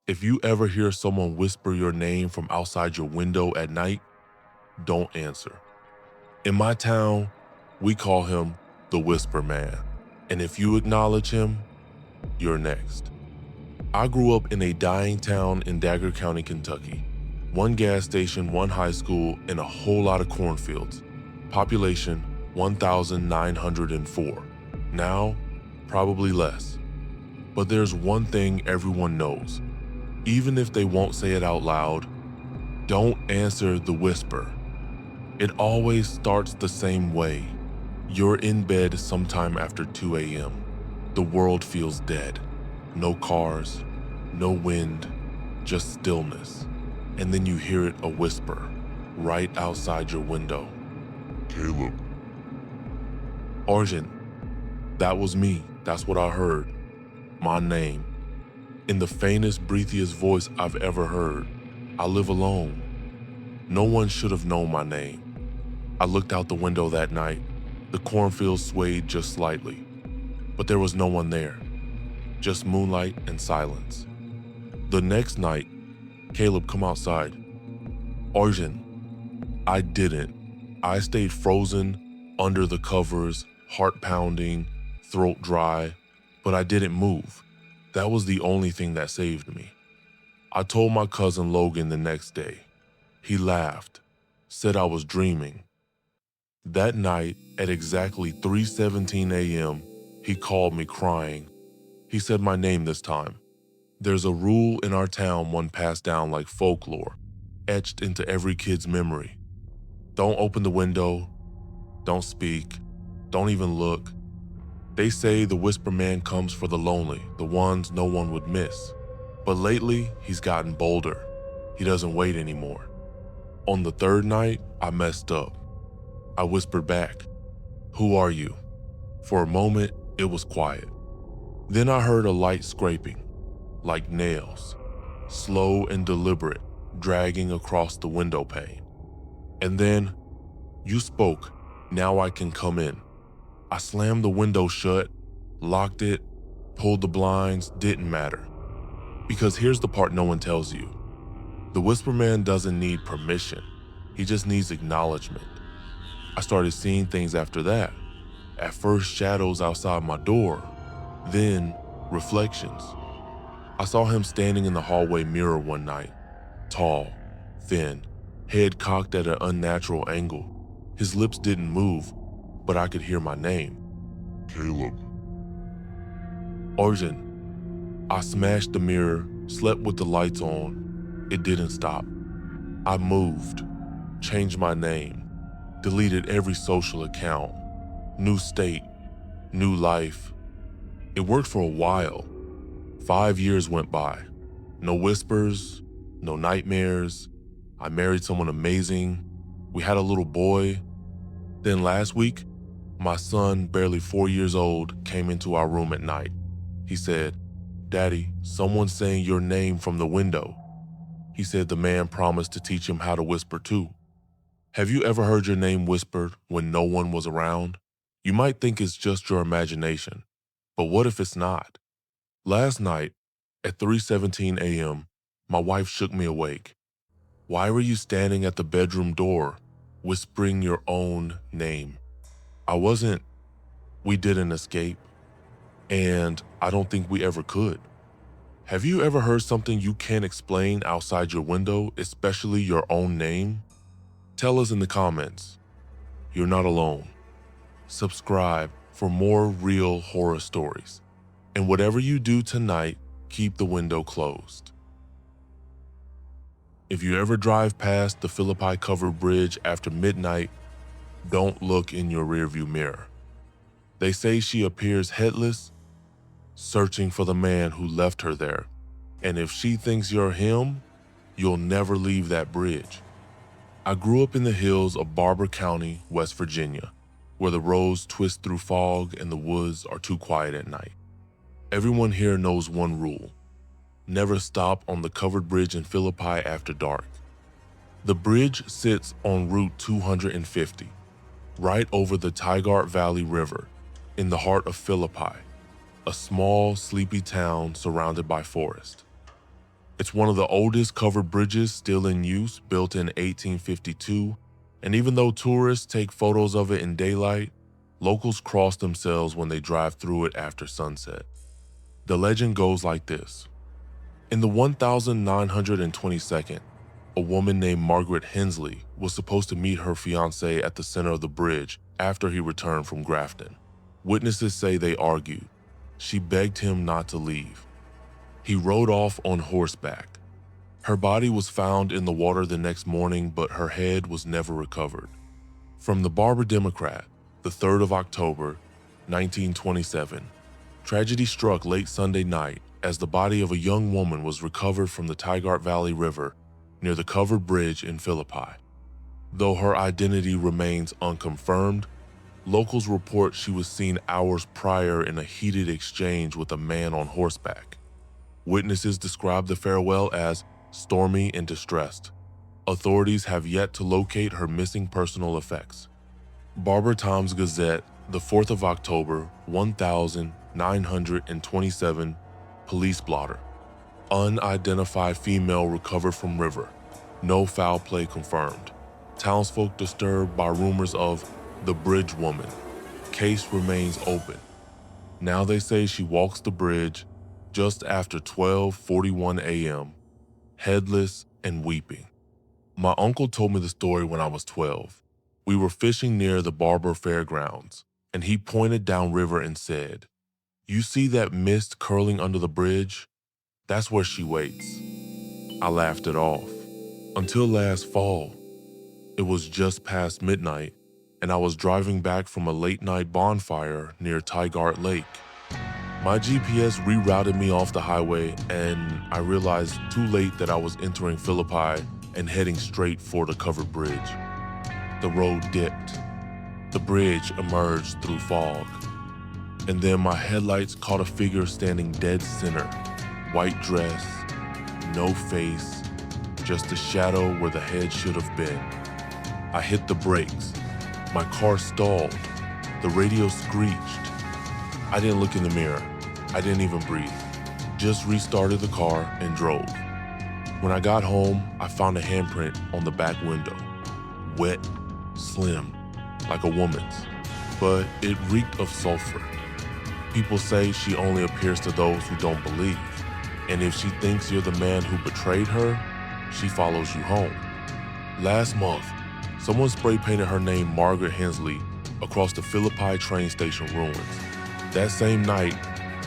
If you ever hear someone whisper your name from outside your window at night, don't answer. In my town, we call him the Whisper Man. And if you acknowledge him, you're next. I grew up in a dying town in Dagger County, Kentucky. One gas station, one high school, and a whole lot of cornfields. Population 1,904. Now, probably less. But there's one thing everyone knows. Even if they won't say it out loud, don't answer the whisper. It always starts the same way. You're in bed sometime after 2 a.m. The world feels dead. No cars, no wind, just stillness. And then you hear it a whisper right outside your window. Caleb. Arjun, that was me. That's what I heard. My name. In the faintest, breathiest voice I've ever heard. I live alone. No one should have known my name. I looked out the window that night. The cornfield swayed just slightly, but there was no one there. Just moonlight and silence. The next night, Caleb, come outside. Arjun, I didn't. I stayed frozen under the covers, heart pounding, throat dry, but I didn't move. That was the only thing that saved me. I told my cousin Logan the next day. He laughed, said I was dreaming. That night, at exactly 3:17 a.m., he called me crying. He said my name this time. There's a rule in our town one passed down like folklore, etched into every kid's memory. Don't open the window, don't speak, don't even look. They say the Whisper Man comes for the lonely, the ones no one would miss. But lately, he's gotten bolder. He doesn't wait anymore. On the third night, I messed up. I whispered back, "Who are you?" For a moment, it was quiet. Then I heard a light scraping, like nails, slow and deliberate, dragging across the window pane. And then, "You spoke, now I can come in." I slammed the window shut, locked it, pulled the blinds, didn't matter. Because here's the part no one tells you. The Whisper Man doesn't need permission. He just needs acknowledgement. I started seeing things after that. At first, shadows outside my door, then reflections. I saw him standing in the hallway mirror one night, tall, thin, head cocked at an unnatural angle. His lips didn't move, but I could hear my name. Caleb. Arjun. I smashed the mirror, slept with the lights on. It didn't stop. I moved, changed my name, deleted every social account. New state, new life. It worked for a while. 5 years went by. No whispers, no nightmares. I married someone amazing. We had a little boy. Then last week, my son, barely 4 years old, came into our room at night. He said, "Daddy, someone's saying your name from the window." He said the man promised to teach him how to whisper too. Have you ever heard your name whispered when no one was around? You might think it's just your imagination, but what if it's not? Last night, at 3:17 a.m., my wife shook me awake. "Why were you standing at the bedroom door, whispering your own name?" We didn't escape, and I don't think we ever could. Have you ever heard something you can't explain outside your window, especially your own name? Tell us in the comments. You're not alone. Subscribe for more real horror stories. And whatever you do tonight, keep the window closed. If you ever drive past the Philippi covered bridge after midnight, don't look in your rearview mirror. They say she appears headless, searching for the man who left her there. And if she thinks you're him, you'll never leave that bridge. I grew up in the hills of Dagger County, West Virginia, where the roads twist through fog and the woods are too quiet at night. Everyone here knows one rule: never stop on the covered bridge in Philippi after dark. The bridge sits on Route 250, right over the Tigard Valley River, in the heart of Philippi, a small, sleepy town surrounded by forest. It's one of the oldest covered bridges still in use, built in 1852, and even though tourists take photos of it in daylight, locals cross themselves when they drive through it after sunset. The legend goes like this. In the 1922nd, a woman named Margaret Hensley was supposed to meet her fiancé at the center of the bridge after he returned from Grafton. Witnesses say they argued. She begged him not to leave. He rode off on horseback. Her body was found in the water the next morning, but her head was never recovered. From the Barber Democrat, the 3rd of October, 1927, tragedy struck late Sunday night as the body of a young woman was recovered from the Tygart Valley River near the covered bridge in Philippi. Though her identity remains unconfirmed, locals report she was seen hours prior in a heated exchange with a man on horseback. Witnesses describe the farewell as stormy and distressed. Authorities have yet to locate her missing personal effects. Barber Times Gazette, the 4th of October, 1927, police blotter. Unidentified female recovered from river. No foul play confirmed. Townsfolk disturbed by rumors of the bridge woman. Case remains open. Now they say she walks the bridge just after 12:41 a.m., headless and weeping. My uncle told me the story when I was 12. We were fishing near the Barber Fairgrounds, and he pointed downriver and said, "You see that mist curling under the bridge? That's where she waits." I laughed it off. Until last fall. It was just past midnight, and I was driving back from a late-night bonfire near Tygart Lake. My GPS rerouted me off the highway, and I realized too late that I was entering Philippi and heading straight for the covered bridge. The road dipped. The bridge emerged through fog. And then my headlights caught a figure standing dead center. White dress, no face, just a shadow where the head should have been. I hit the brakes. My car stalled. The radio screeched. I didn't look in the mirror. I didn't even breathe. Just restarted the car and drove. When I got home, I found a handprint on the back window. Wet, slim, like a woman's, but it reeked of sulfur. People say she only appears to those who don't believe, and if she thinks you're the man who betrayed her, she follows you home. Last month, someone spray painted her name Margaret Hensley across the Philippi train station ruins. That same night,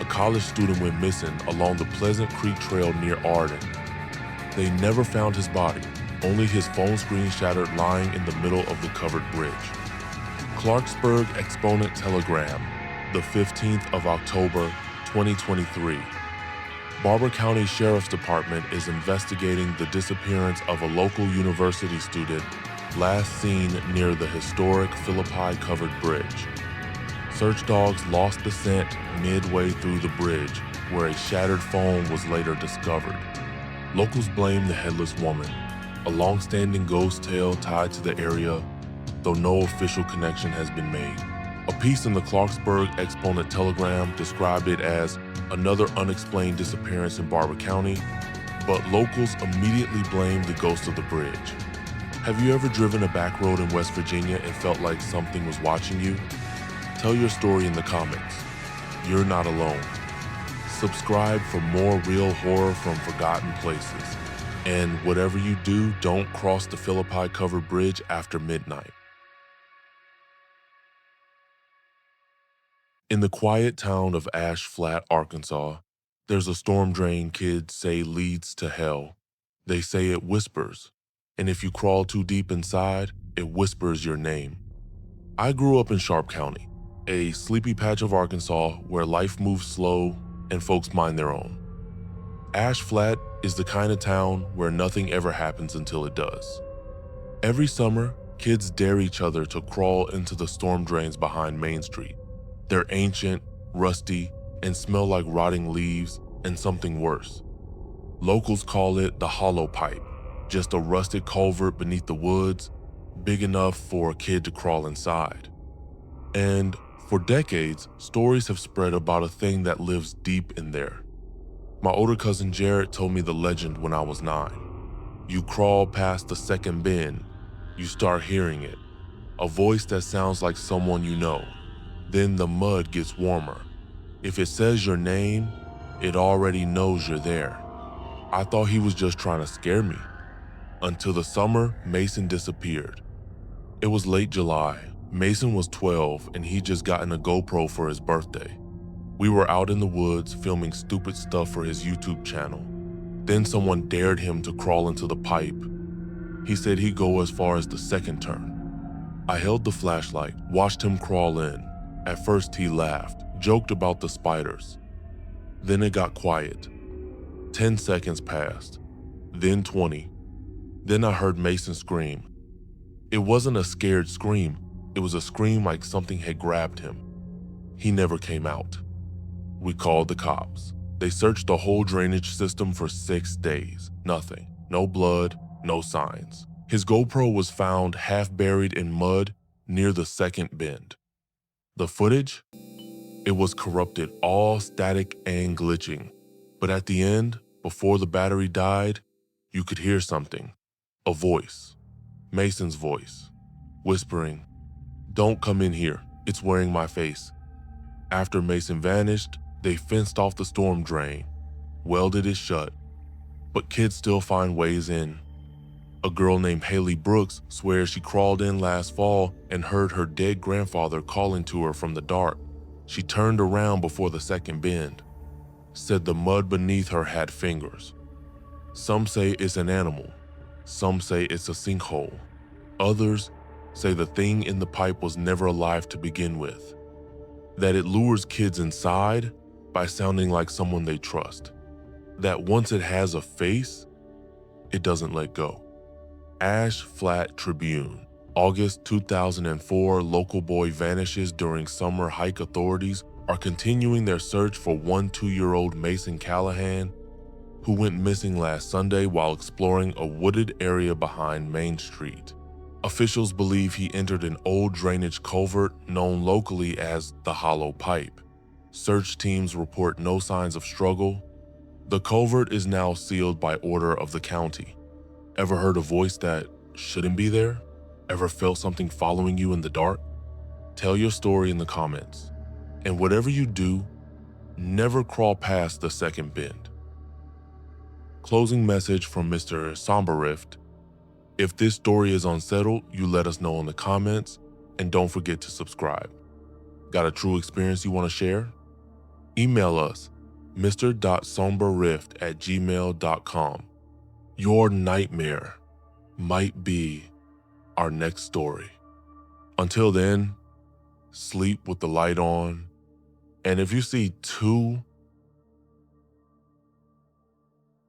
a college student went missing along the Pleasant Creek Trail near Arden. They never found his body, only his phone screen shattered lying in the middle of the covered bridge. Clarksburg Exponent Telegram, the 15th of October, 2023. Barber County Sheriff's Department is investigating the disappearance of a local university student last seen near the historic Philippi covered bridge. Search dogs lost the scent midway through the bridge, where a shattered phone was later discovered. Locals blame the headless woman, a long-standing ghost tale tied to the area, though no official connection has been made. A piece in the Clarksburg Exponent Telegram described it as another unexplained disappearance in Barber County, but locals immediately blamed the ghost of the bridge. Have you ever driven a back road in West Virginia and felt like something was watching you? Tell your story in the comments. You're not alone. Subscribe for more real horror from forgotten places. And whatever you do, don't cross the Philippi covered bridge after midnight. In the quiet town of Ash Flat, Arkansas, there's a storm drain kids say leads to hell. They say it whispers, and if you crawl too deep inside, it whispers your name. I grew up in Sharp County, a sleepy patch of Arkansas where life moves slow and folks mind their own. Ash Flat is the kind of town where nothing ever happens until it does. Every summer, kids dare each other to crawl into the storm drains behind Main Street. They're ancient, rusty, and smell like rotting leaves and something worse. Locals call it the hollow pipe, just a rusted culvert beneath the woods, big enough for a kid to crawl inside. And for decades, stories have spread about a thing that lives deep in there. My older cousin Jared told me the legend when I was 9. You crawl past the second bend, you start hearing it, a voice that sounds like someone you know. Then the mud gets warmer. If it says your name, it already knows you're there. I thought he was just trying to scare me. Until the summer, Mason disappeared. It was late July. Mason was 12 and he'd just gotten a GoPro for his birthday. We were out in the woods filming stupid stuff for his YouTube channel. Then someone dared him to crawl into the pipe. He said he'd go as far as the second turn. I held the flashlight, watched him crawl in. At first he laughed, joked about the spiders. Then it got quiet. 10 seconds passed, then 20. Then I heard Mason scream. It wasn't a scared scream, it was a scream like something had grabbed him. He never came out. We called the cops. They searched the whole drainage system for 6 days. Nothing. No blood, no signs. His GoPro was found half buried in mud near the second bend. The footage? It was corrupted, all static and glitching. But at the end, before the battery died, you could hear something. A voice. Mason's voice. Whispering, "Don't come in here. It's wearing my face." After Mason vanished, they fenced off the storm drain, welded it shut. But kids still find ways in. A girl named Haley Brooks swears she crawled in last fall and heard her dead grandfather calling to her from the dark. She turned around before the second bend. Said the mud beneath her had fingers. Some say it's an animal. Some say it's a sinkhole. Others say the thing in the pipe was never alive to begin with. That it lures kids inside by sounding like someone they trust. That once it has a face, it doesn't let go. Ash Flat Tribune, August 2004, local boy vanishes during summer hike. Authorities are continuing their search for 2-year-old Mason Callahan, who went missing last Sunday while exploring a wooded area behind Main Street. Officials believe he entered an old drainage culvert known locally as the Hollow Pipe. Search teams report no signs of struggle. The culvert is now sealed by order of the county. Ever heard a voice that shouldn't be there? Ever felt something following you in the dark? Tell your story in the comments. And whatever you do, never crawl past the second bend. Closing message from Mr.Somberrift. If this story is unsettled, you let us know in the comments, and don't forget to subscribe. Got a true experience you want to share? Email us, mr.somberrift@gmail.com. Your nightmare might be our next story. Until then, sleep with the light on, and if you see 2